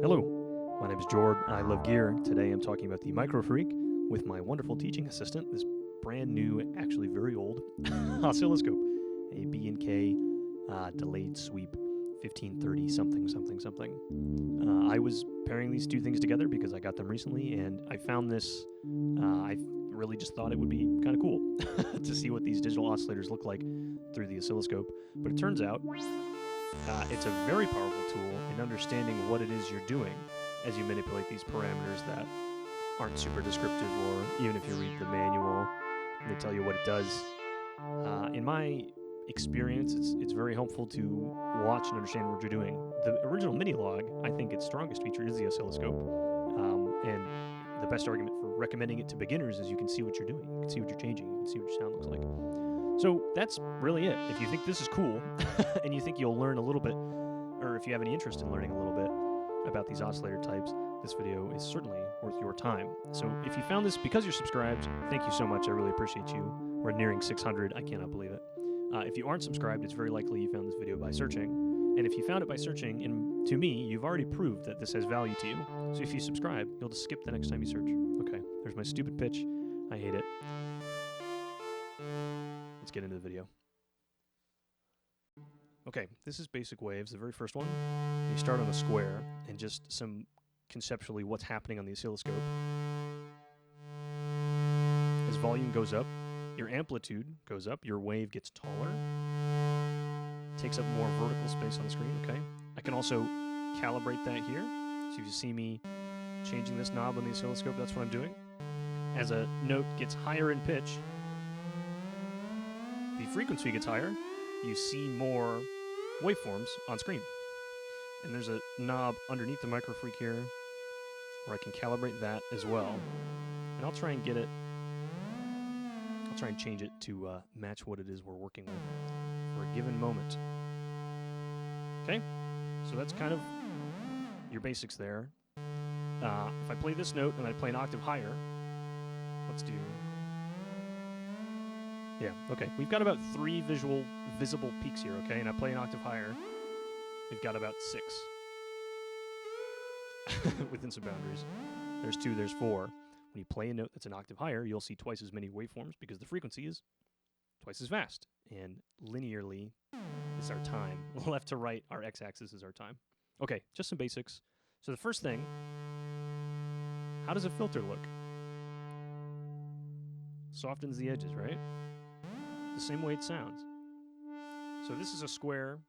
Hello, my name is Jorb. I love gear. Today I'm talking about the Microfreak with my wonderful teaching assistant, this brand new, actually very old oscilloscope, a B&K delayed sweep 1530 something. I was pairing these two things together because I got them recently, and I found this. I really just thought it would be kind of cool to see what these digital oscillators look like through the oscilloscope. But it turns out it's a very powerful tool in understanding what it is you're doing as you manipulate these parameters that aren't super descriptive, or even if you read the manual and they tell you what it does. In my experience, it's very helpful to watch and understand what you're doing. The original mini log, I think its strongest feature is the oscilloscope, and the best argument for recommending it to beginners is you can see what you're doing, you can see what you're changing, you can see what your sound looks like. So that's really it. If you think this is cool and you think you'll learn a little bit, or if you have any interest in learning a little bit about these oscillator types, this video is certainly worth your time. So if you found this because you're subscribed, thank you so much. I really appreciate you. We're nearing 600. I cannot believe it. If you aren't subscribed, it's very likely you found this video by searching. And if you found it by searching, and to me, you've already proved that this has value to you. So if you subscribe, you'll just skip the next time you search. Okay, there's my stupid pitch. I hate it. Let's get into the video. Okay, this is basic waves, the very first one. You start on a square, and just some conceptually what's happening on the oscilloscope. As volume goes up, your amplitude goes up, your wave gets taller, takes up more vertical space on the screen, okay? I can also calibrate that here. So if you see me changing this knob on the oscilloscope, that's what I'm doing. As a note gets higher in pitch, the frequency gets higher, you see more waveforms on screen. And there's a knob underneath the Microfreak here where I can calibrate that as well. And I'll try and get it, I'll try and change it to match what it is we're working with for a given moment. Okay, so that's kind of your basics there. If I play this note and I play an octave higher, let's do... Yeah, okay. We've got about 3 visible peaks here, okay? And I play an octave higher. We've got about 6. Within some boundaries. There's 2, there's 4. When you play a note that's an octave higher, you'll see twice as many waveforms because the frequency is twice as fast. And linearly is our time. Left to right, our x-axis is our time. Okay, just some basics. So the first thing, how does a filter look? Softens the edges, right? The same way it sounds. So this is a square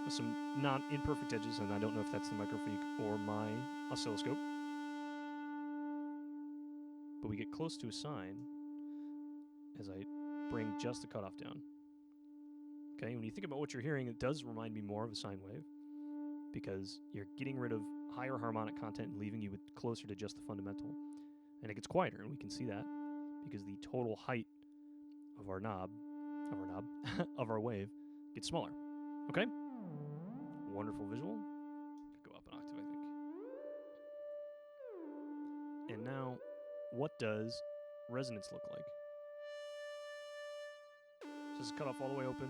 with some non-imperfect edges, and I don't know if that's the Microfreak or my oscilloscope. But we get close to a sine as I bring just the cutoff down. Okay, when you think about what you're hearing, it does remind me more of a sine wave because you're getting rid of higher harmonic content and leaving you with closer to just the fundamental. And it gets quieter, and we can see that because the total height of our knob, of our wave gets smaller. Okay? Wonderful visual. Could go up an octave, I think. And now, what does resonance look like? So this is cut off all the way open.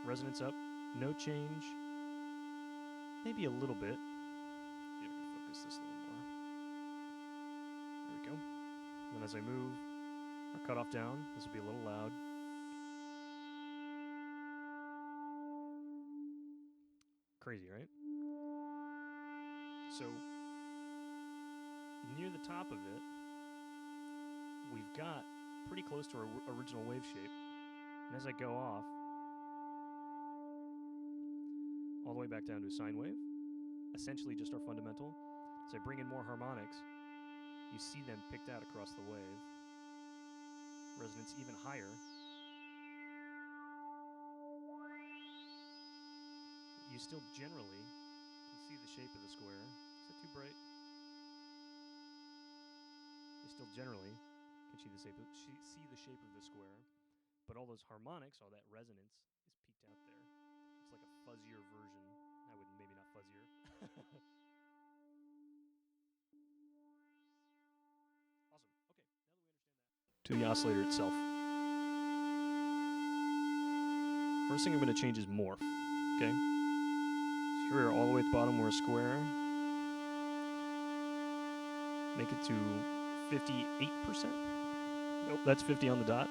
Resonance up. No change. Maybe a little bit. See if I can focus this a little more. There we go. And then as I move our cutoff down, this will be a little loud. Crazy, right? So, near the top of it, we've got pretty close to our original wave shape. And as I go off, all the way back down to a sine wave, essentially just our fundamental. As I bring in more harmonics, you see them picked out across the wave. Resonance even higher. You still generally can see the shape of the square. Is that too bright? You still generally can see the shape of the square, but all those harmonics, all that resonance is peaked out there. It's like a fuzzier version. Maybe not fuzzier. Awesome. Okay, now that we understand that. To the oscillator itself. First thing I'm going to change is MORPH. Okay? So here we are all the way at the bottom, we're a square. make it to 58%. Nope, that's 50 on the dot,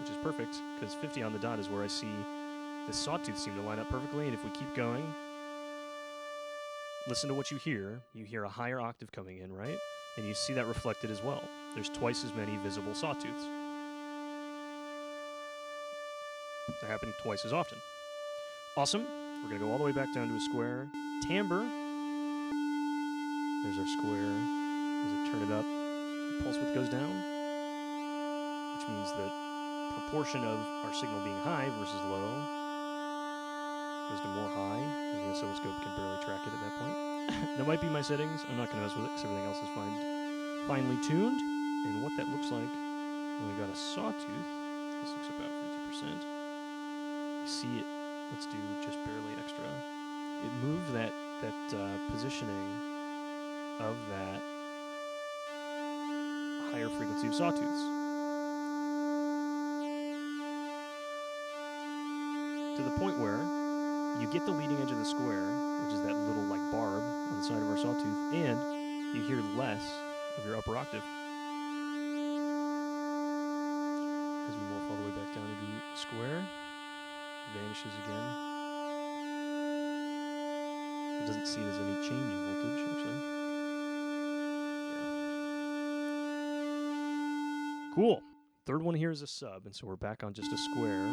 which is perfect, because 50 on the dot is where I see the sawtooth seem to line up perfectly, and if we keep going, listen to what you hear. You hear a higher octave coming in, right? And you see that reflected as well. There's twice as many visible sawtooths. They're happening twice as often. Awesome. We're going to go all the way back down to a square. Timbre. There's our square. As I turn it up, the pulse width goes down, which means the proportion of our signal being high versus low goes to more high, and the oscilloscope can barely track it at that point. That might be my settings. I'm not going to mess with it because everything else is finely tuned. And what that looks like when we've got a sawtooth, this looks about 50%. You see it, let's do just barely extra. It moved that positioning of that higher frequency of sawtooths to the point where you get the leading edge of the square, which is that little like barb on the side of our sawtooth, and you hear less of your upper octave. As we morph all the way back down into a square, vanishes again. It doesn't see it as any change in voltage, actually. Yeah. Cool. Third one here is a sub, and so we're back on just a square.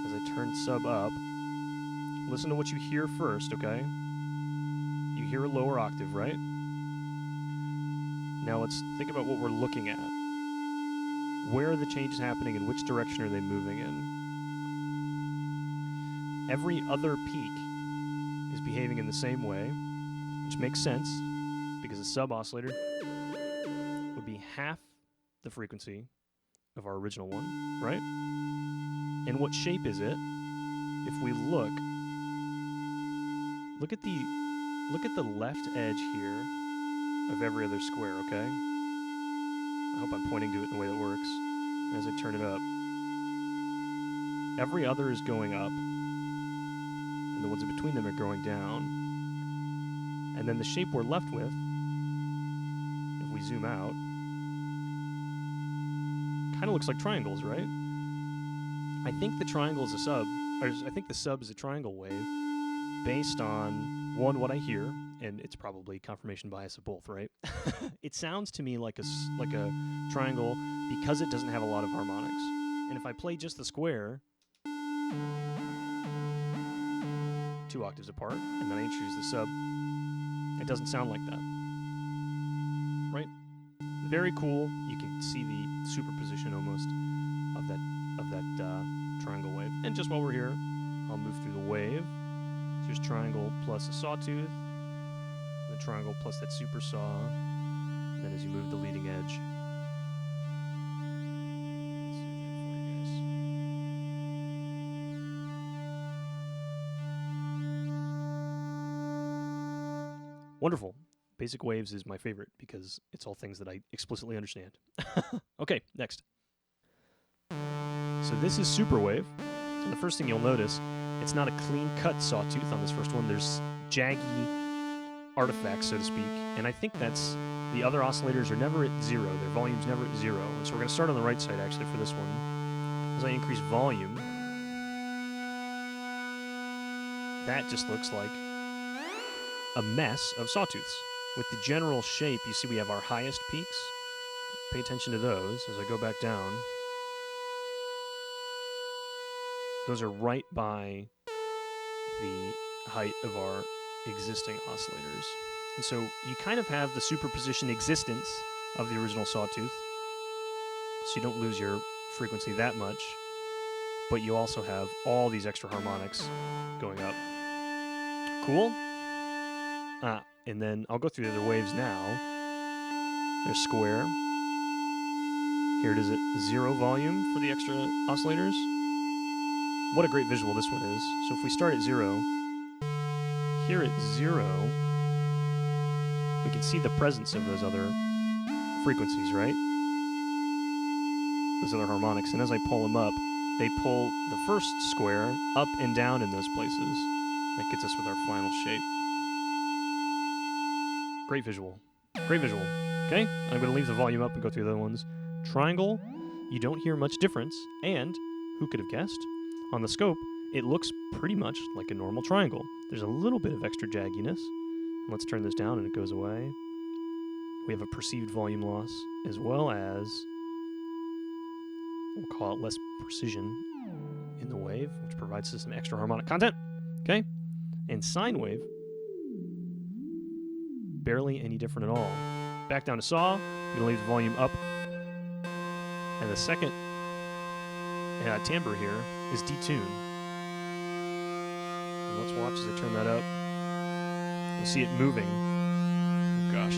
As I turn sub up, listen to what you hear first, okay? You hear a lower octave, right? Now let's think about what we're looking at. Where are the changes happening and which direction are they moving in? Every other peak is behaving in the same way, which makes sense because a sub-oscillator would be half the frequency of our original one, right? And what shape is it? If we look at the left edge here of every other square, okay? I hope I'm pointing to it in the way that works. And as I turn it up, every other is going up, and the ones in between them are going down. And then the shape we're left with, if we zoom out, kind of looks like triangles, right? I think the triangle is a sub, or I think the sub is a triangle wave based on, one, what I hear, and it's probably confirmation bias of both, right? It sounds to me like a triangle because it doesn't have a lot of harmonics. And if I play just the square, 2 octaves apart, and then I introduce the sub, it doesn't sound like that, right? Very cool. You can see the superposition almost of that triangle wave. And just while we're here, I'll move through the wave. So there's triangle plus a sawtooth, and the triangle plus that super saw, and then as you move the leading edge. Let's zoom in for you guys. Wonderful. Basic waves is my favorite because it's all things that I explicitly understand. Okay, next. So this is super wave, and the first thing you'll notice, it's not a clean-cut sawtooth on this first one. There's jaggy artifacts, so to speak, and I think that's the other oscillators are never at 0. Their volume's never at 0, and so we're going to start on the right side, actually, for this one. As I increase volume, that just looks like a mess of sawtooths. With the general shape, you see we have our highest peaks. Pay attention to those as I go back down. Those are right by the height of our existing oscillators. And so you kind of have the superposition existence of the original sawtooth, so you don't lose your frequency that much, but you also have all these extra harmonics going up. Cool? And then I'll go through the other waves now. There's square. Here it is at 0 volume for the extra oscillators. What a great visual this one is. So if we start at 0, here at 0, we can see the presence of those other frequencies, right? Those other harmonics. And as I pull them up, they pull the first square up and down in those places. That gets us with our final shape. Great visual. Great visual. Okay, I'm going to leave the volume up and go through the other ones. Triangle, you don't hear much difference, and who could have guessed? On the scope, it looks pretty much like a normal triangle. There's a little bit of extra jagginess. Let's turn this down and it goes away. We have a perceived volume loss, as well as, we'll call it less precision in the wave, which provides us some extra harmonic content. Okay? And sine wave, barely any different at all. Back down to saw, I'm going to leave the volume up. And the second timbre here is detune. And let's watch as I turn that up. You'll see it moving. Oh gosh.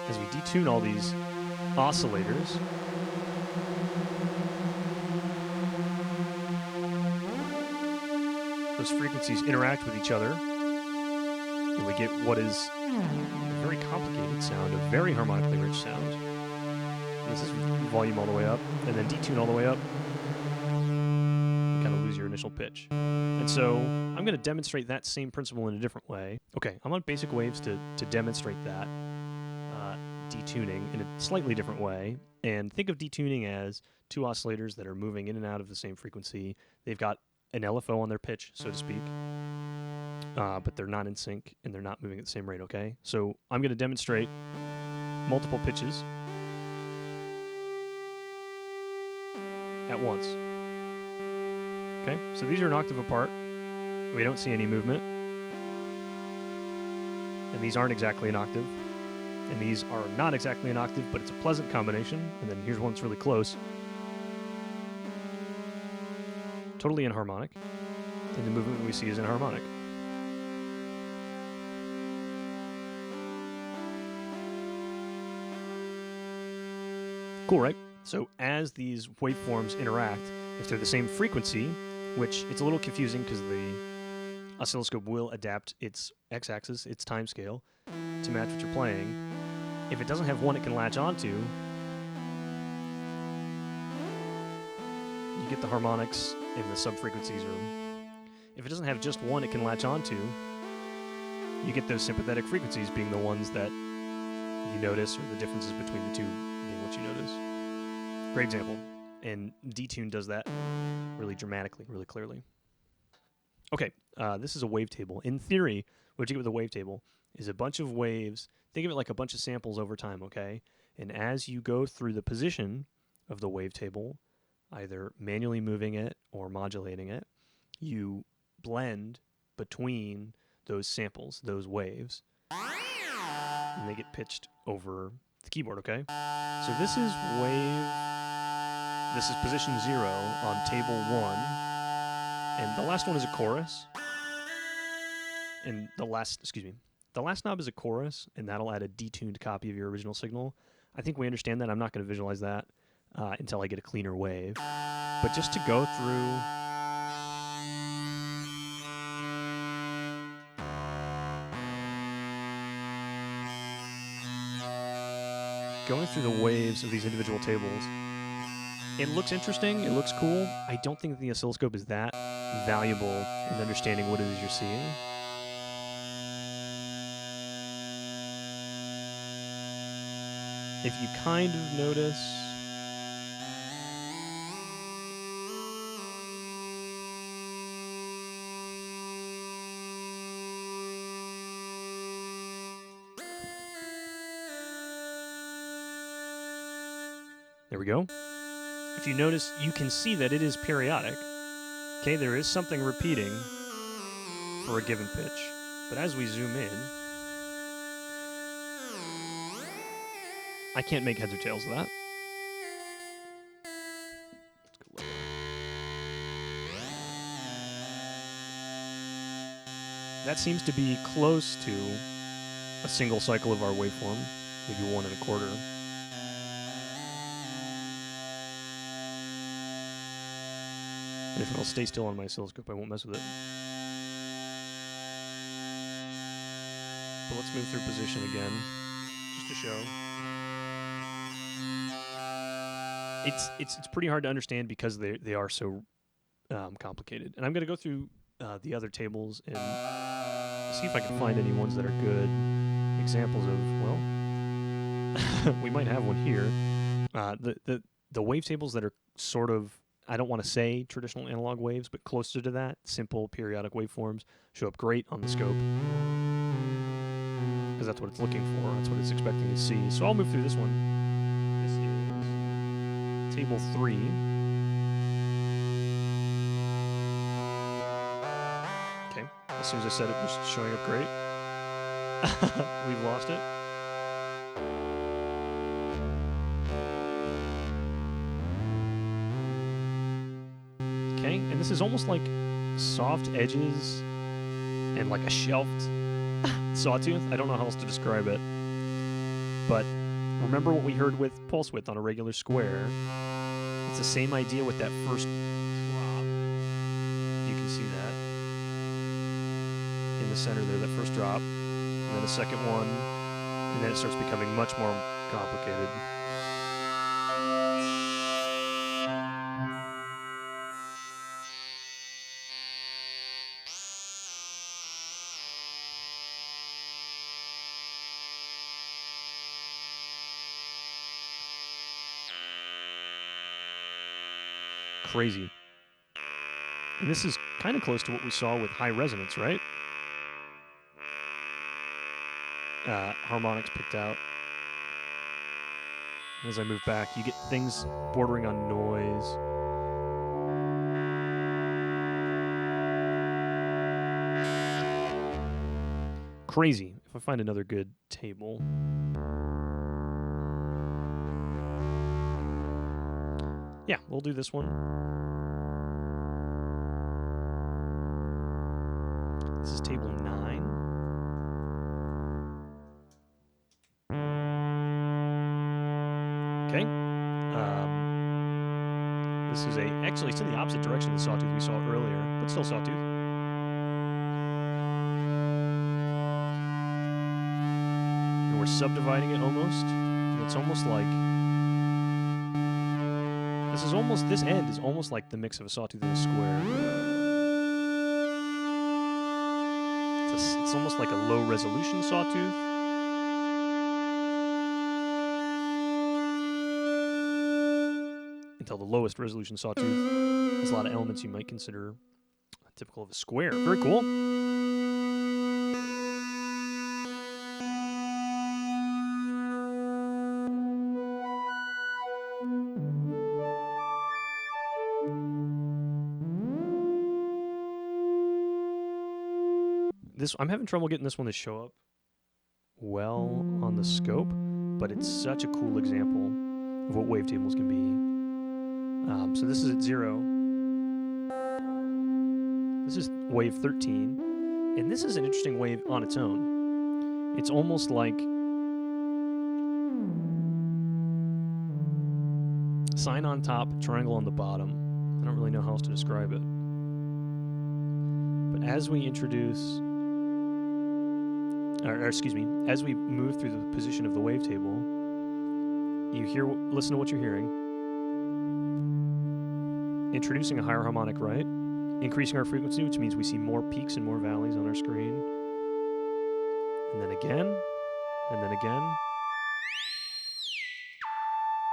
As we detune all these oscillators, those frequencies interact with each other, and we get what is a very complicated sound, a very harmonically rich sound. This is volume all the way up, and then detune all the way up. You kind of lose your initial pitch. And so I'm going to demonstrate that same principle in a different way. Okay, I'm on basic waves to demonstrate that detuning in a slightly different way. And think of detuning as two oscillators that are moving in and out of the same frequency. They've got an LFO on their pitch, so to speak, but they're not in sync and they're not moving at the same rate, okay? So I'm going to demonstrate multiple pitches at once. Okay, so these are an octave apart. We don't see any movement. And these aren't exactly an octave. And these are not exactly an octave, but it's a pleasant combination. And then here's one that's really close. Totally inharmonic. And the movement we see is inharmonic. Cool, right? So as these waveforms interact, if they're the same frequency, which it's a little confusing because the oscilloscope will adapt its x-axis, its time scale, to match what you're playing. If it doesn't have one it can latch onto, you get the harmonics in the subfrequencies room. If it doesn't have just one it can latch onto, you get those sympathetic frequencies being the ones that you notice, or the differences between the two being what you notice. Great example. And detune does that really dramatically, really clearly. Okay, this is a wavetable. In theory, what you get with a wavetable is a bunch of waves. Think of it like a bunch of samples over time, okay? And as you go through the position of the wavetable, either manually moving it or modulating it, you blend between those samples, those waves, and they get pitched over the keyboard, okay? So this is position 0 on table 1, and the last one is a chorus, and the last knob is a chorus, and that'll add a detuned copy of your original signal. I think we understand that. I'm not going to visualize that until I get a cleaner wave. But just to go through the waves of these individual tables, it looks interesting, it looks cool. I don't think the oscilloscope is that valuable in understanding what it is you're seeing. If you kind of notice, there we go. If you notice, you can see that it is periodic. Okay, there is something repeating for a given pitch. But as we zoom in, I can't make heads or tails of that. Let's go lower. That seems to be close to a single cycle of our waveform, maybe 1 1/4. And if it'll stay still on my oscilloscope, I won't mess with it. But let's move through position again, just to show. It's pretty hard to understand because they are so complicated. And I'm going to go through the other tables and see if I can find any ones that are good examples of, well, we might have one here. The wavetables that are sort of, I don't want to say traditional analog waves, but closer to that, simple periodic waveforms, show up great on the scope. Because that's what it's looking for, that's what it's expecting to see. So I'll move through this one. This is table 3. Okay, as soon as I said it was showing up great. We've lost it. Okay, and this is almost like soft edges and like a shelved sawtooth. I don't know how else to describe it. But remember what we heard with pulse width on a regular square. It's the same idea with that first drop. You can see that in the center there, that first drop. And then a second one, and then it starts becoming much more complicated. Crazy. And this is kind of close to what we saw with high resonance, right? Harmonics picked out. As I move back, you get things bordering on noise. Crazy. If I find another good table. Yeah, we'll do this one. This is table 9. Okay. This is actually it's in the opposite direction of the sawtooth we saw earlier, but still sawtooth. And we're subdividing it almost. And it's almost like this end is almost like the mix of a sawtooth and a square. It's almost like a low resolution sawtooth. Until the lowest resolution sawtooth has a lot of elements you might consider typical of a square. Very cool. I'm having trouble getting this one to show up well on the scope, but it's such a cool example of what wavetables can be. So this is at 0. This is wave 13, and this is an interesting wave on its own. It's almost like sine on top, triangle on the bottom. I don't really know how else to describe it. But as we introduce, as we move through the position of the wavetable, listen to what you're hearing. Introducing a higher harmonic, right? Increasing our frequency, which means we see more peaks and more valleys on our screen. And then again, and then again,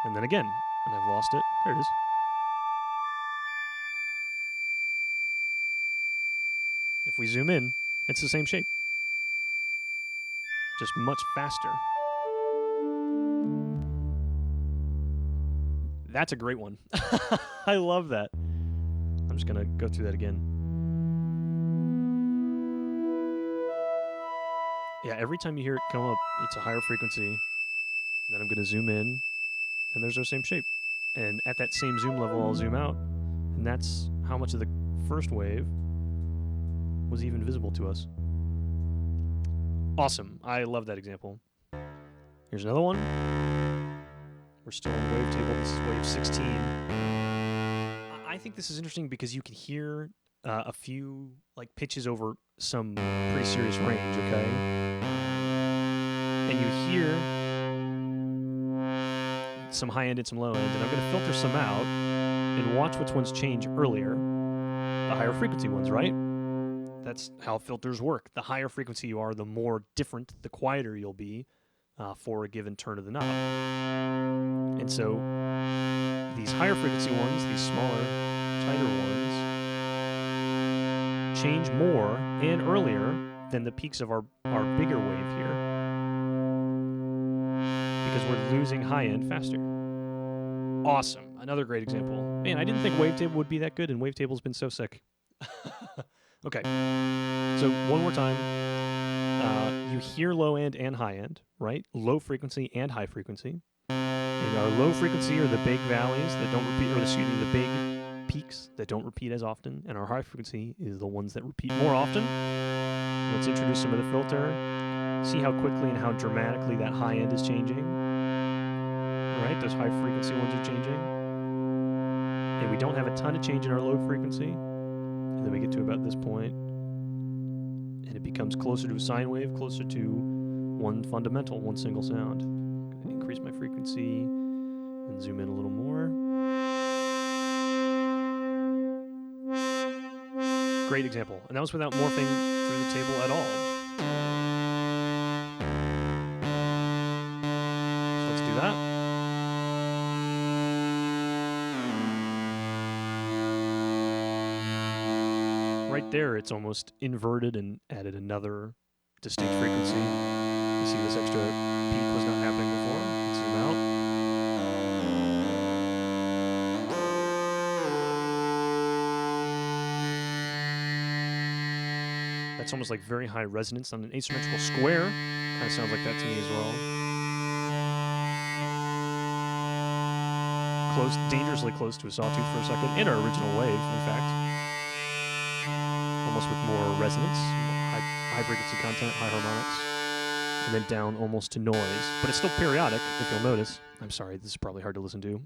and then again. And I've lost it. There it is. If we zoom in, it's the same shape. Just much faster. That's a great one. I love that. I'm just going to go through that again. Yeah, every time you hear it come up, it's a higher frequency. And then I'm going to zoom in, and there's our same shape. And at that same zoom level, I'll zoom out. And that's how much of the first wave was even visible to us. Awesome. I love that example. Here's another one. We're still on the wavetable. This is wave 16. I think this is interesting because you can hear a few pitches over some pretty serious range, okay? And you hear some high end and some low end, and I'm going to filter some out and watch which ones change earlier. The higher frequency ones, right? That's how filters work. The higher frequency you are, the more different, the quieter you'll be for a given turn of the knob. And so these higher frequency ones, these smaller, tighter ones, change more and earlier than the peaks of our bigger wave here, because we're losing high end faster. Awesome. Another great example. Man, I didn't think WaveTable would be that good, and WaveTable's been so sick. Okay, so one more time. You hear low end and high end, right? Low frequency and high frequency. And our low frequency are the big valleys that don't repeat, or excuse me, the big peaks that don't repeat as often, and our high frequency is the ones that repeat more often. Let's introduce some of the filter. See how quickly and how dramatically that high end is changing. All right, those high frequency ones are changing. And we don't have a ton of change in our low frequency. And then we get to about this point, and it becomes closer to a sine wave, closer to one fundamental, one single sound. I'm going to increase my frequency and zoom in a little more. Great example. And that was without morphing through the table at all. So let's do that. Right there, it's almost inverted and added another distinct frequency. You see this extra peak was not happening before. Let's zoom out. That's almost like very high resonance on an asymmetrical square. Kind of sounds like that to me as well. Close, dangerously close to a sawtooth for a second, and our original wave, in fact. Almost with more resonance, high frequency content, high harmonics, and then down almost to noise. But it's still periodic, if you'll notice. I'm sorry, this is probably hard to listen to.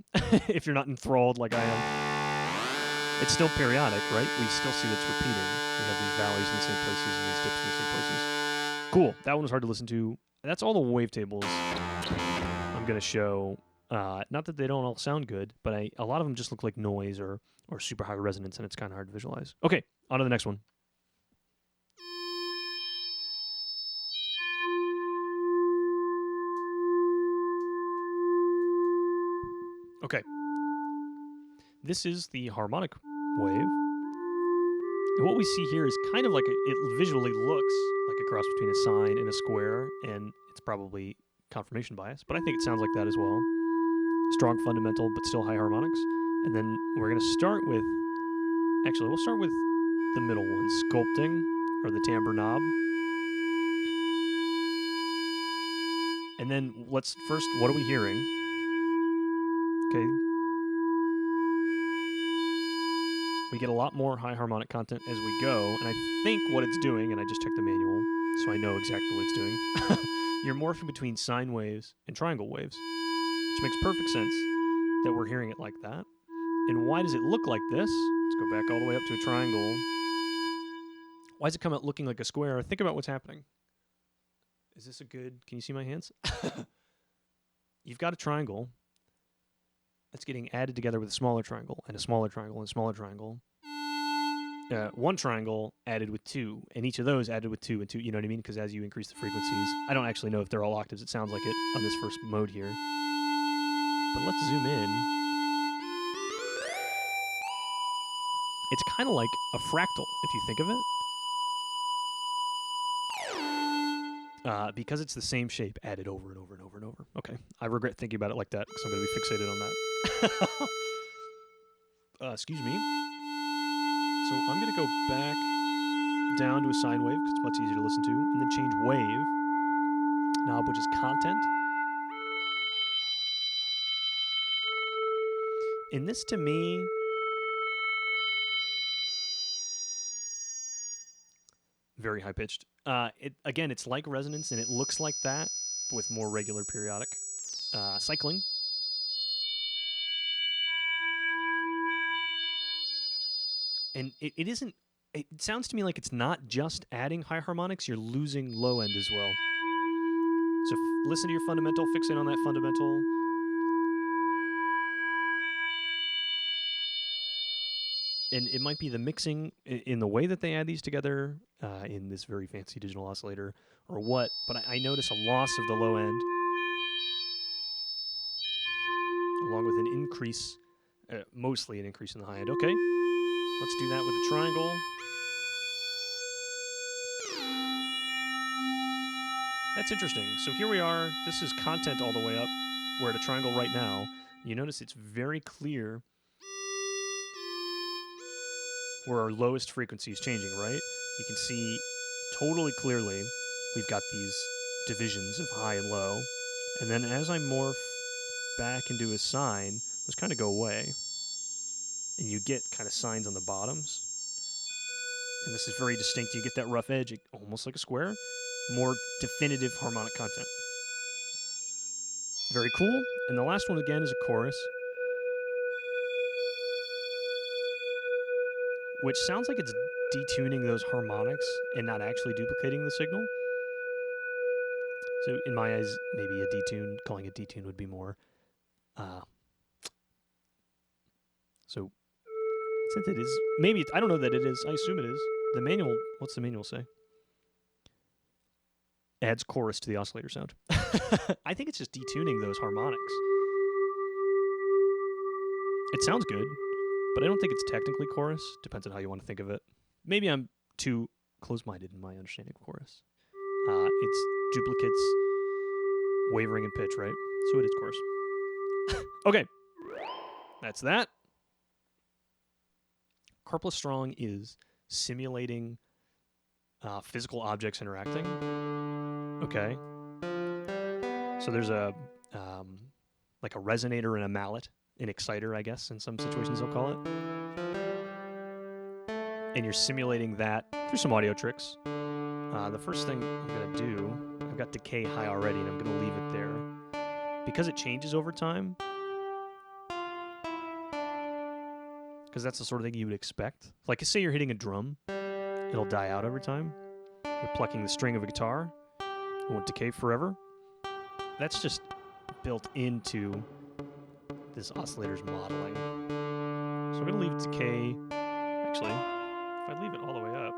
If you're not enthralled like I am. It's still periodic, right? We still see it's repeating. We have these valleys in the same places and these dips in the same places. Cool, that one was hard to listen to. That's all the wavetables I'm going to show. Not that they don't all sound good, but a lot of them just look like noise or super high resonance, and it's kind of hard to visualize. Okay, on to the next one. Okay. This is the harmonic wave. And what we see here is kind of like it visually looks like a cross between a sine and a square, and it's probably confirmation bias, but I think it sounds like that as well. Strong fundamental, but still high harmonics. And then we're going to start with, actually, we'll start with the middle one, sculpting, or the timbre knob. And then let's first, what are we hearing? Okay. We get a lot more high harmonic content as we go, and I think what it's doing, and I just checked the manual, so I know exactly what it's doing. You're morphing between sine waves and triangle waves, which makes perfect sense that we're hearing it like that. And why does it look like this? Let's go back all the way up to a triangle. Why does it come out looking like a square? Think about what's happening. Is this a good, can you see my hands? You've got a triangle that's getting added together with a smaller triangle, and a smaller triangle, and a smaller triangle. One triangle added with two, and each of those added with two and two, you know what I mean? Because as you increase the frequencies, I don't actually know if they're all octaves. It sounds like it on this first mode here. But let's zoom in. It's kind of like a fractal, if you think of it. Because it's the same shape added over and over and over and over. Okay, I regret thinking about it like that because I'm going to be fixated on that. Excuse me. So I'm going to go back down to a sine wave because it's much easier to listen to, and then change wave knob, which is content. And this to me, very high pitched. Again, it's like resonance, and it looks like that, but with more regular periodic cycling. And it isn't, it sounds to me like it's not just adding high harmonics, you're losing low end as well. So listen to your fundamental, fixate on that fundamental. and it might be the mixing in the way that they add these together in this very fancy digital oscillator or what, but I notice a loss of the low end along with an increase, mostly an increase in the high end. Okay, let's do that with a triangle. That's interesting. So here we are. This is content all the way up. We're at a triangle right now. You notice it's very clear where our lowest frequency is changing, right? You can see totally clearly we've got these divisions of high and low. And then as I morph back into a sine, those kind of go away. And you get kind of sines on the bottoms. And this is very distinct. You get that rough edge, almost like a square. More definitive harmonic content. Very cool. And the last one again is a chorus, which sounds like it's detuning those harmonics and not actually duplicating the signal. So in my eyes, maybe a detune, calling it detune would be more. So since it is, maybe I don't know that it is. I assume it is. The manual, what's the manual say? Adds chorus to the oscillator sound. I think it's just detuning those harmonics. It sounds good, but I don't think it's technically chorus. Depends on how you want to think of it. Maybe I'm too close-minded in my understanding of chorus. It's duplicates wavering in pitch, right? So it is chorus. Okay, that's that. Karplus Strong is simulating physical objects interacting. Okay. So there's a like a resonator and a mallet, an exciter, I guess, in some situations they'll call it. And you're simulating that through some audio tricks. The first thing I'm going to do, I've got decay high already, and I'm going to leave it there. Because it changes over time, because that's the sort of thing you would expect. Like, say you're hitting a drum, it'll die out over time. You're plucking the string of a guitar, it won't decay forever. That's just built into this oscillator's modeling. So I'm going to leave decay, actually, if I leave it all the way up.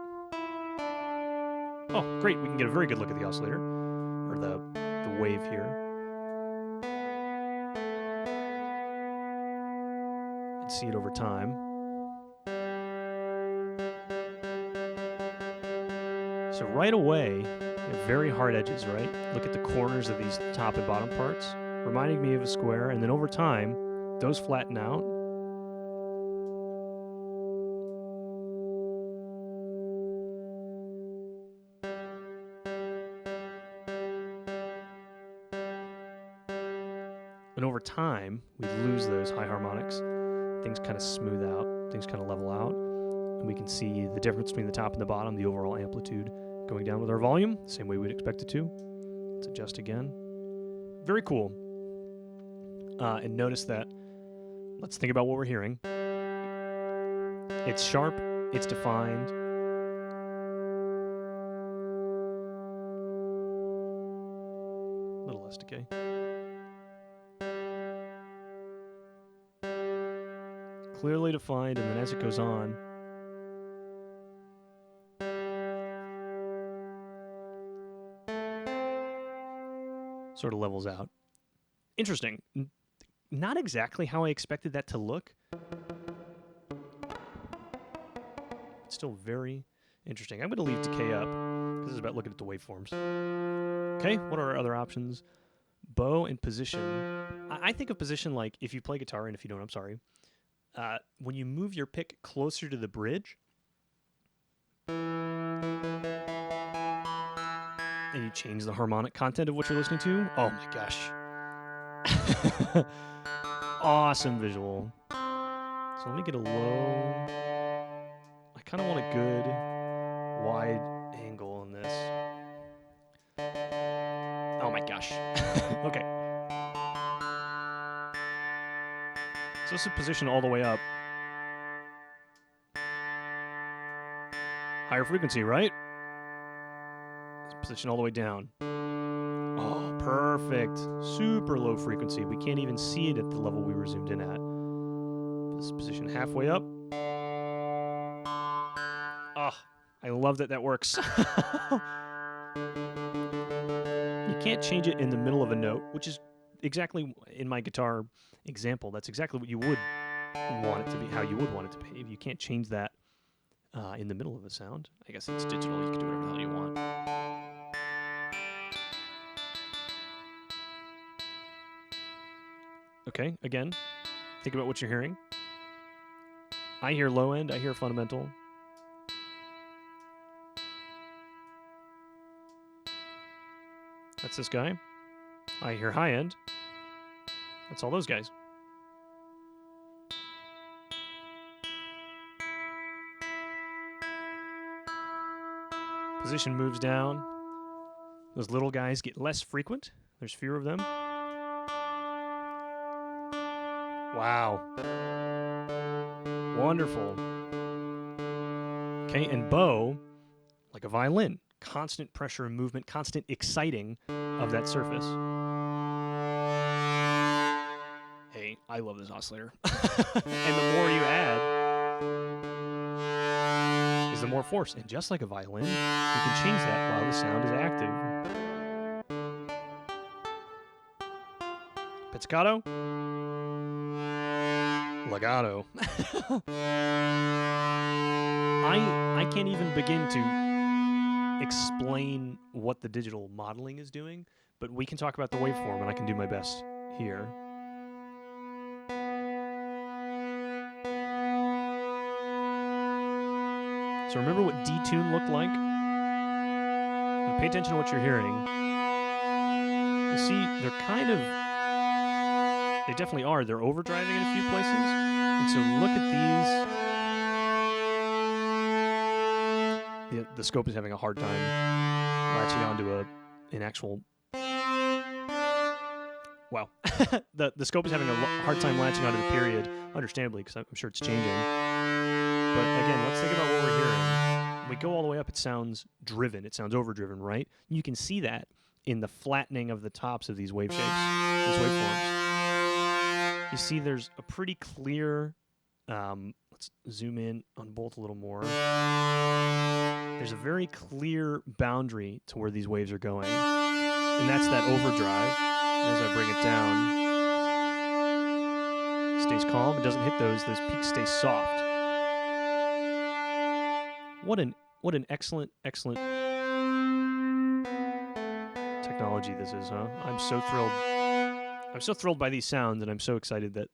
Oh, great, we can get a very good look at the oscillator, or the wave here. And see it over time. So right away, you have very hard edges, right? Look at the corners of these top and bottom parts, reminding me of a square, and then over time, those flatten out. And over time, we lose those high harmonics. Things kind of smooth out, things kind of level out. And we can see the difference between the top and the bottom, the overall amplitude going down with our volume, same way we'd expect it to. Let's adjust again. Very cool. And notice that, let's think about what we're hearing. It's sharp, it's defined. A little less decay. Clearly defined, and then as it goes on, sort of levels out. Interesting. Not exactly how I expected that to look. Still very interesting. I'm going to leave decay up, because this is about looking at the waveforms. Okay, what are our other options? Bow and position. I think of position like, if you play guitar, and if you don't, I'm sorry. When you move your pick closer to the bridge, and you change the harmonic content of what you're listening to, oh my gosh. Awesome visual. So let me get a low. I kind of want a good wide angle on this. Oh my gosh. Okay. So this is positioned all the way up. Higher frequency, right? It's positioned all the way down. Oh, perfect. Super low frequency. We can't even see it at the level we were zoomed in at. This is positioned halfway up. I love that that works. You can't change it in the middle of a note, which is exactly, in my guitar example, that's exactly what you would want it to be, how you would want it to behave. You can't change that in the middle of a sound. I guess it's digital, you can do whatever the hell you want. Okay, again, think about what you're hearing. I hear low end, I hear fundamental. That's this guy. I hear high end. That's all those guys. Position moves down. Those little guys get less frequent. There's fewer of them. Wow. Wonderful. Okay, and bow, like a violin. Constant pressure and movement, constant exciting of that surface. Hey, I love this oscillator. And the more you add, is the more force. And just like a violin, you can change that while the sound is active. Pizzicato. Legato. I can't even begin to explain what the digital modeling is doing, but we can talk about the waveform, and I can do my best here. So remember what detune looked like? And pay attention to what you're hearing. You see, they're kind of... They definitely are. They're overdriving in a few places. And so look at these. The scope is having a hard time latching onto an actual... Wow. the scope is having a hard time latching onto the period, understandably, because I'm sure it's changing. But again, let's think about what we're hearing. When we go all the way up, it sounds driven. It sounds overdriven, right? You can see that in the flattening of the tops of these wave shapes, these waveforms. You see there's a pretty clear, let's zoom in on both a little more. There's a very clear boundary to where these waves are going. And that's that overdrive. And as I bring it down, it stays calm, it doesn't hit those peaks stay soft. What an excellent technology this is, huh? I'm so thrilled. I'm so thrilled by these sounds, and I'm so excited that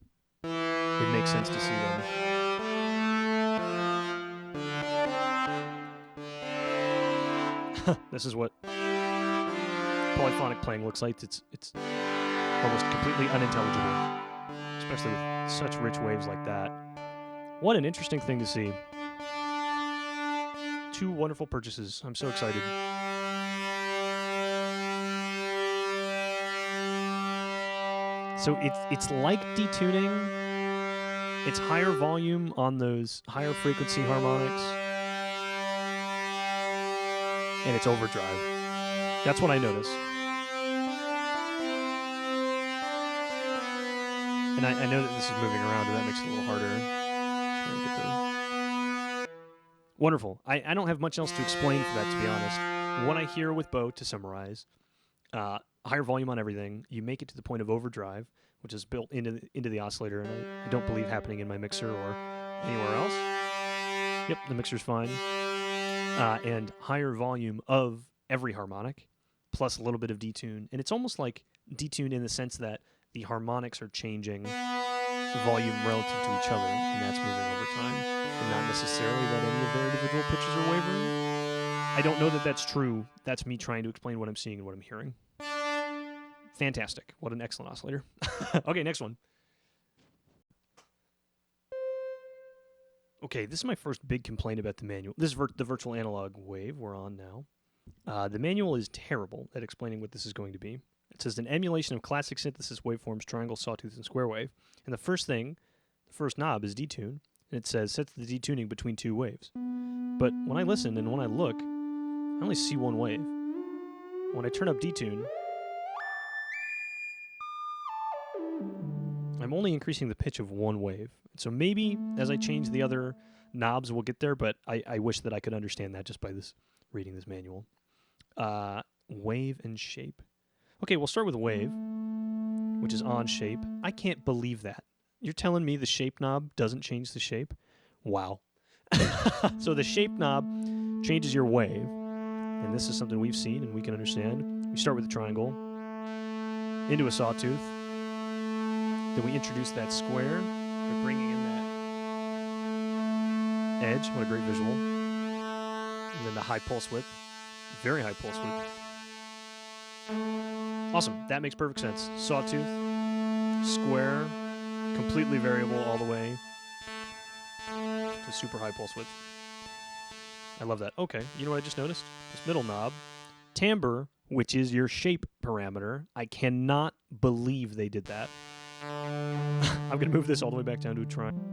it makes sense to see them. This is what polyphonic playing looks like. It's almost completely unintelligible, especially with such rich waves like that. What an interesting thing to see. Two wonderful purchases. I'm so excited. So it's like detuning. It's higher volume on those higher frequency harmonics. And it's overdrive. That's what I notice. And I know that this is moving around, and that makes it a little harder. Try and get the... Wonderful. I don't have much else to explain for that, to be honest. What I hear with bow, to summarize, higher volume on everything. You make it to the point of overdrive, which is built into the oscillator, and I don't believe happening in my mixer or anywhere else. Yep, the mixer's fine. And higher volume of every harmonic, plus a little bit of detune. And it's almost like detune in the sense that the harmonics are changing volume relative to each other, and that's moving over time, and not necessarily that any of their individual pitches are wavering. I don't know that that's true. That's me trying to explain what I'm seeing and what I'm hearing. Fantastic. What an excellent oscillator. Okay, next one. Okay, this is my first big complaint about the manual. This is the virtual analog wave we're on now. The manual is terrible at explaining what this is going to be. It says an emulation of classic synthesis waveforms, triangle, sawtooth, and square wave. And the first knob is detune, and it says set the detuning between two waves. But when I listen and when I look, I only see one wave. When I turn up detune, I'm only increasing the pitch of one wave. So maybe as I change the other knobs will get there, but I wish that I could understand that just by reading this manual. Wave and shape. Okay, we'll start with wave, which is on shape. I can't believe that. You're telling me the shape knob doesn't change the shape? Wow. So the shape knob changes your wave, and this is something we've seen and we can understand. We start with a triangle, into a sawtooth, then we introduce that square by bringing in that edge. What a great visual. And then the high pulse width, very high pulse width. Awesome, that makes perfect sense. Sawtooth, square, completely variable all the way to super high pulse width. I love that. Okay, you know what I just noticed? This middle knob, timbre, which is your shape parameter. I cannot believe they did that. I'm going to move this all the way back down to a triangle.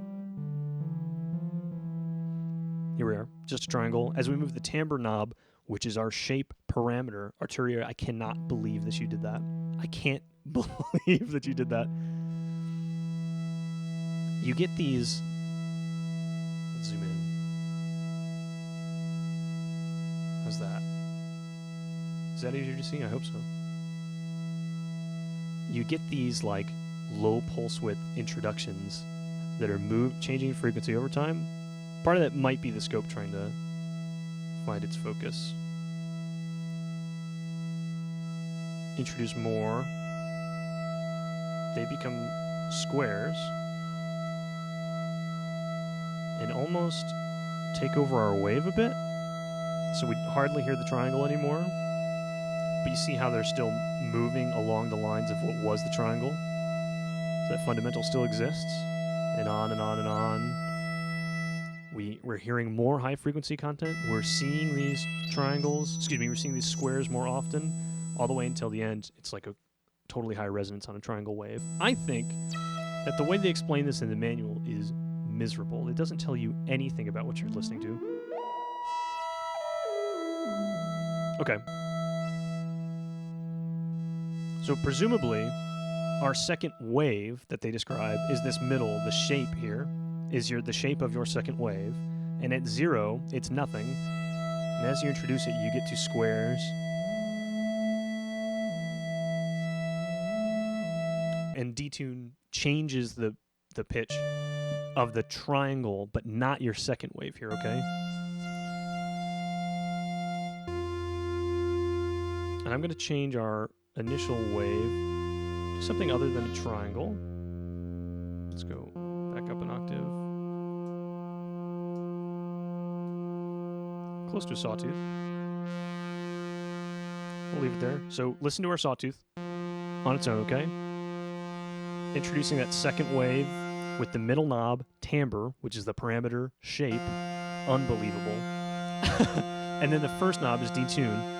Here we are, just a triangle. As we move the timbre knob, which is our shape parameter, Arturia, I cannot believe that you did that. I can't believe that you did that. You get these. Let's zoom in. How's that? Is that easier to see? I hope so. You get these like low pulse width introductions that are changing frequency over time. Part of that might be the scope trying to find its focus. Introduce more. They become squares and almost take over our wave a bit. So we hardly hear the triangle anymore. But you see how they're still moving along the lines of what was the triangle. So that fundamental still exists. And on and on and on. We're hearing more high frequency content. We're seeing these triangles, we're seeing these squares more often, all the way until the end. It's like a totally high resonance on a triangle wave. I think that the way they explain this in the manual is miserable. It doesn't tell you anything about what you're listening to. Okay. So presumably, our second wave that they describe is this middle, the shape here, is the shape of your second wave. And at 0, it's nothing. And as you introduce it, you get to squares. And detune changes the pitch of the triangle, but not your second wave here, okay? And I'm going to change our initial wave to something other than a triangle. Let's go back up an octave. Close to a sawtooth. We'll leave it there. So listen to our sawtooth on its own, okay? Introducing that second wave with the middle knob, timbre, which is the parameter shape. Unbelievable. And then the first knob is detune.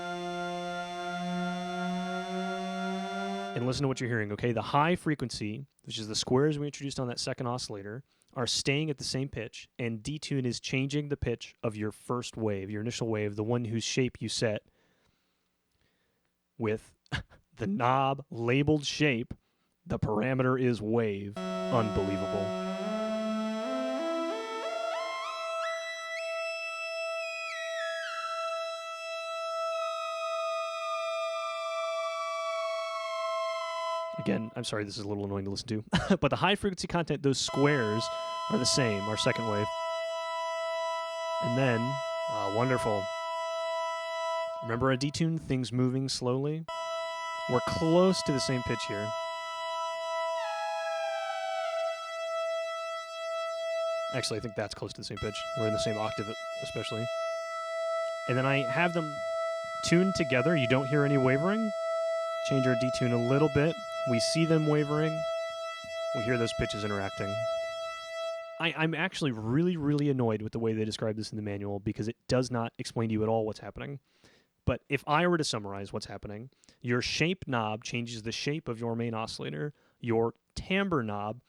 And listen to what you're hearing, okay? The high frequency, which is the squares we introduced on that second oscillator, are staying at the same pitch, and detune is changing the pitch of your first wave, your initial wave, the one whose shape you set with the knob labeled shape. The parameter is wave. Unbelievable. Again, I'm sorry, this is a little annoying to listen to. But the high frequency content, those squares are the same, our second wave. And then, wonderful. Remember a detune, things moving slowly? We're close to the same pitch here. Actually, I think that's close to the same pitch. We're in the same octave, especially. And then I have them tuned together. You don't hear any wavering. Change our detune a little bit. We see them wavering. We hear those pitches interacting. I'm actually really, really annoyed with the way they describe this in the manual because it does not explain to you at all what's happening. But if I were to summarize what's happening, your shape knob changes the shape of your main oscillator. Your timbre knob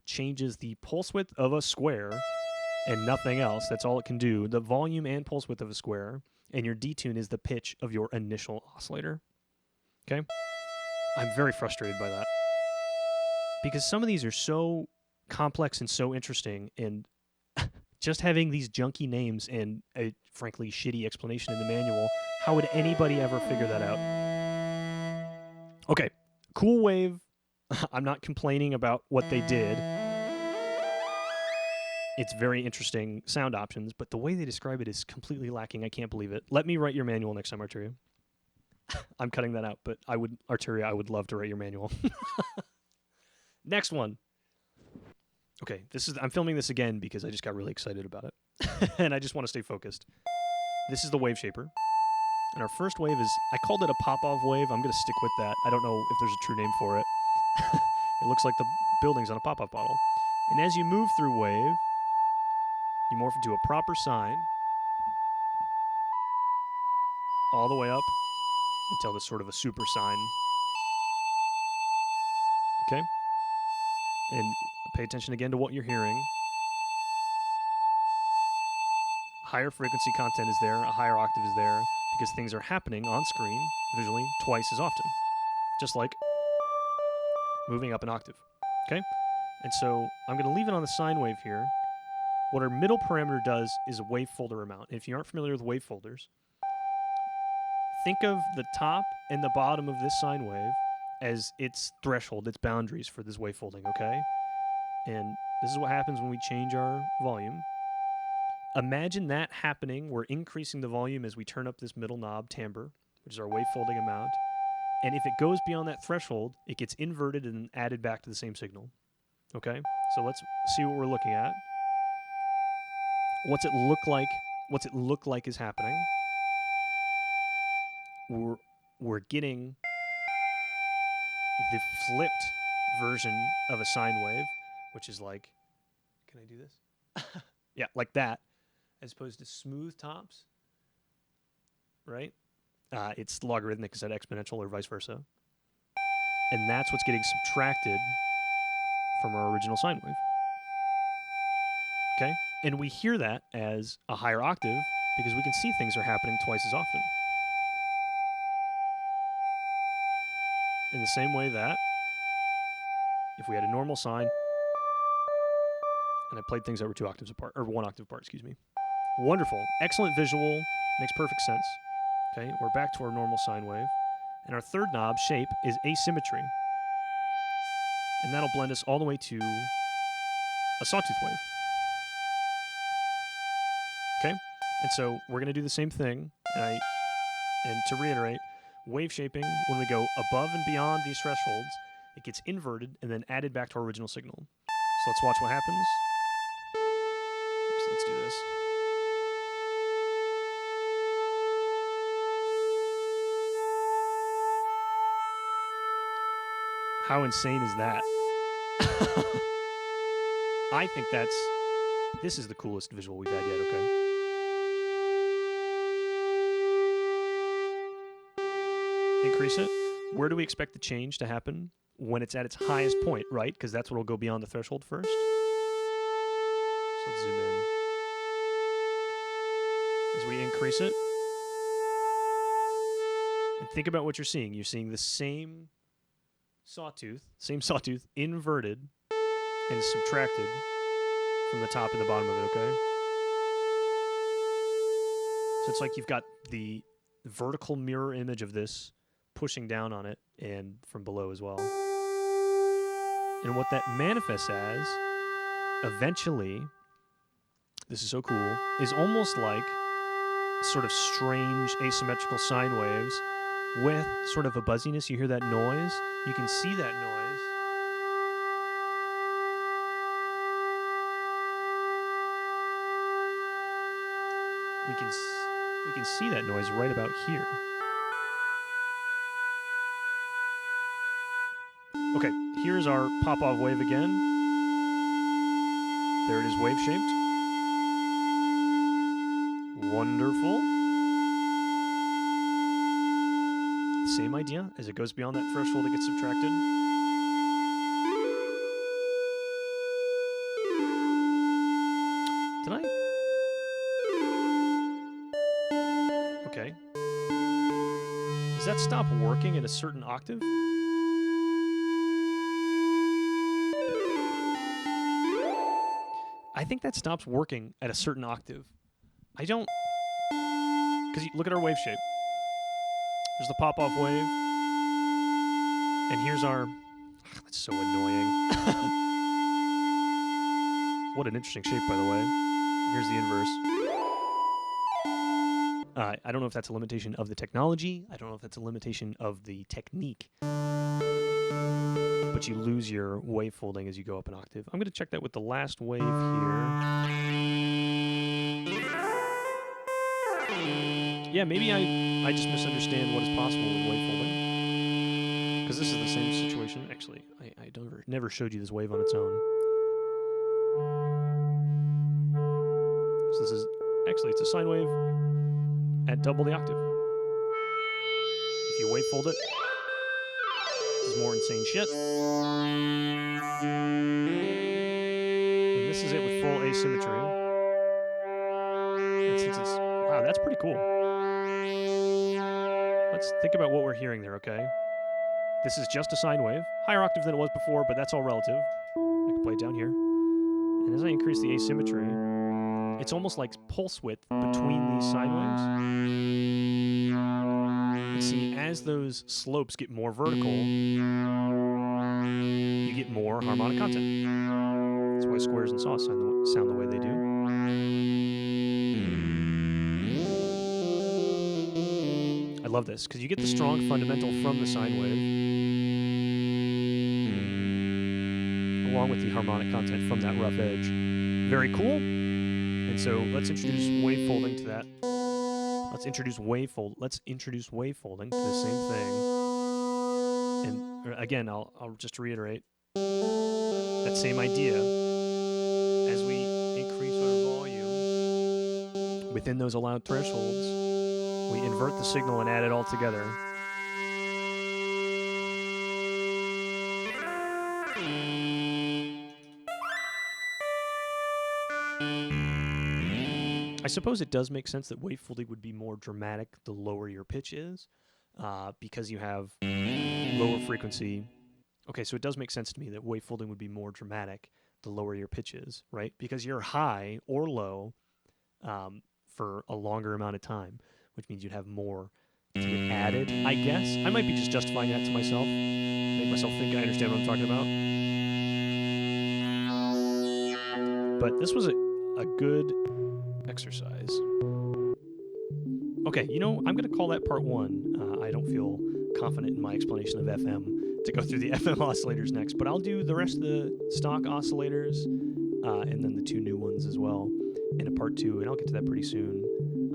changes the pulse width of a square and nothing else. That's all it can do. The volume and pulse width of a square. And your detune is the pitch of your initial oscillator. Okay? I'm very frustrated by that. Because some of these are so complex and so interesting, and just having these junky names and a frankly shitty explanation in the manual, how would anybody ever figure that out? Okay, cool wave. I'm not complaining about what they did. It's very interesting sound options, but the way they describe it is completely lacking. I can't believe it. Let me write your manual next time, Arturia. I'm cutting that out, but Arturia, I would love to write your manual. Next one. Okay, I'm filming this again because I just got really excited about it. And I just want to stay focused. This is the wave shaper. And our first wave is, I called it a pop-off wave. I'm going to stick with that. I don't know if there's a true name for it. It looks like the building's on a pop-off bottle. And as you move through wave, you morph into a proper sine all the way up until there's sort of a super sine. Okay? And pay attention again to what you're hearing. Higher frequency content is there, a higher octave is there, because things are happening on screen, visually, twice as often. Just like moving up an octave. Okay? And so I'm going to leave it on the sine wave here. What our middle parameter does is a wave folder amount. If you aren't familiar with wave folders, think of the top and the bottom of this sine wave as its threshold, its boundaries for this wave folding, okay? And this is what happens when we change our volume. Imagine that happening. We're increasing the volume as we turn up this middle knob, timbre, which is our wave folding amount. And if it goes beyond that threshold, it gets inverted and added back to the same signal. Okay? So let's see what we're looking at. What's it look like? What's it look like is happening? We're getting the flipped version of a sine wave, which is like, can I do this? Yeah, like that, as opposed to smooth tops, right? It's logarithmic instead of exponential or vice versa. And that's what's getting subtracted from our original sine wave. Okay? And we hear that as a higher octave because we can see things are happening twice as often. In the same way that if we had a normal sine and I played things that were 2 octaves apart, or 1 octave apart, excuse me. Wonderful. Excellent visual. Makes perfect sense. Okay, we're back to our normal sine wave. And our third knob, shape, is asymmetry. And that'll blend us all the way to a sawtooth wave. Okay? And so we're going to do the same thing. And to reiterate, wave shaping, when we go above and beyond these thresholds, it gets inverted and then added back to our original signal. So let's watch what happens. So let's do this. How insane is that? I think this is the coolest visual we've had yet, okay? Increase it. Where do we expect the change to happen? When it's at its highest point, right? Because that's what will go beyond the threshold first. So let's zoom in. As we increase it. And think about what you're seeing. You're seeing the same sawtooth inverted and subtracted from the top and the bottom of it, okay? So it's like you've got the vertical mirror image of this pushing down on it and from below as well. And what that manifests as, eventually, this is so cool, is almost like sort of strange asymmetrical sine waves with sort of a buzziness. You hear that noise? You can see that noise. We can see that noise right about here. Okay, here's our pop-off wave again. There it is, wave-shaped. Wonderful. Same idea. As it goes beyond that threshold, it gets subtracted. Did I? Okay. Does that stop working at a certain octave? I think that stops working at a certain octave. I don't... Because look at our wave shape. There's the pop-off wave. And here's our... That's so annoying. What an interesting shape, by the way. Here's the inverse. I don't know if that's a limitation of the technology. I don't know if that's a limitation of the technique. But you lose your wave folding as you go up an octave. I'm going to check that with the last wave here. Yeah, maybe I just misunderstand what is possible with wave folding. Because this is the same situation. Actually, I never showed you this wave on its own. So this is, actually, it's a sine wave at double the octave. If you wave fold it, this is more insane shit. And this is it with full asymmetry. And since it's, wow, that's pretty cool. Let's think about what we're hearing there, okay? This is just a sine wave. Higher octave than it was before, but that's all relative. I can play it down here. And as I increase the asymmetry, it's almost like pulse width between these sine waves. And see, as those slopes get more vertical, you get more harmonic content. That's why squares and saws sound the way they do. I love this, because you get the strong fundamental from the sine wave, along with the harmonic content from that rough edge. Very cool. And so let's introduce wave folding to that. Let's introduce wave folding to the same thing. And again, I'll just reiterate that same idea. As we increase our volume within those allowed thresholds, we invert the signal and add it all together. I suppose it does make sense that wave folding would be more dramatic the lower your pitch is, because you have lower frequency. Okay, so it does make sense to me that wave folding would be more dramatic the lower your pitch is, right? Because you're high or low for a longer amount of time, which means you'd have more to get added, I guess. I might be just justifying that to myself, make myself think I understand what I'm talking about. But this was a good exercise. Okay, you know, I'm going to call that part one. I don't feel confident in my explanation of FM to go through the FM oscillators next, but I'll do the rest of the stock oscillators and then the two new ones as well in a part two, and I'll get to that pretty soon.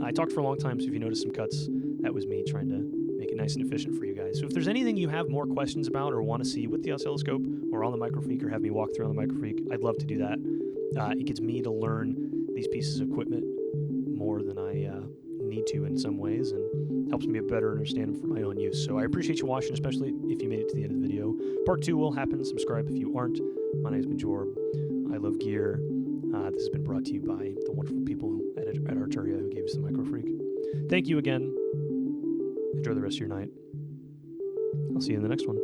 I talked for a long time, so if you notice some cuts, that was me trying to make it nice and efficient for you guys. So if there's anything you have more questions about or want to see with the oscilloscope or on the Microfreak or have me walk through on the Microfreak, I'd love to do that. It gets me to learn these pieces of equipment more than I need to in some ways, and helps me better understand them for my own use. So I appreciate you watching, especially if you made it to the end of the video. Part 2 will happen. Subscribe if you aren't. My name's been Jorb. I love gear. This has been brought to you by the wonderful people at Arturia who gave us the Microfreak. Thank you again. Enjoy the rest of your night. I'll see you in the next one.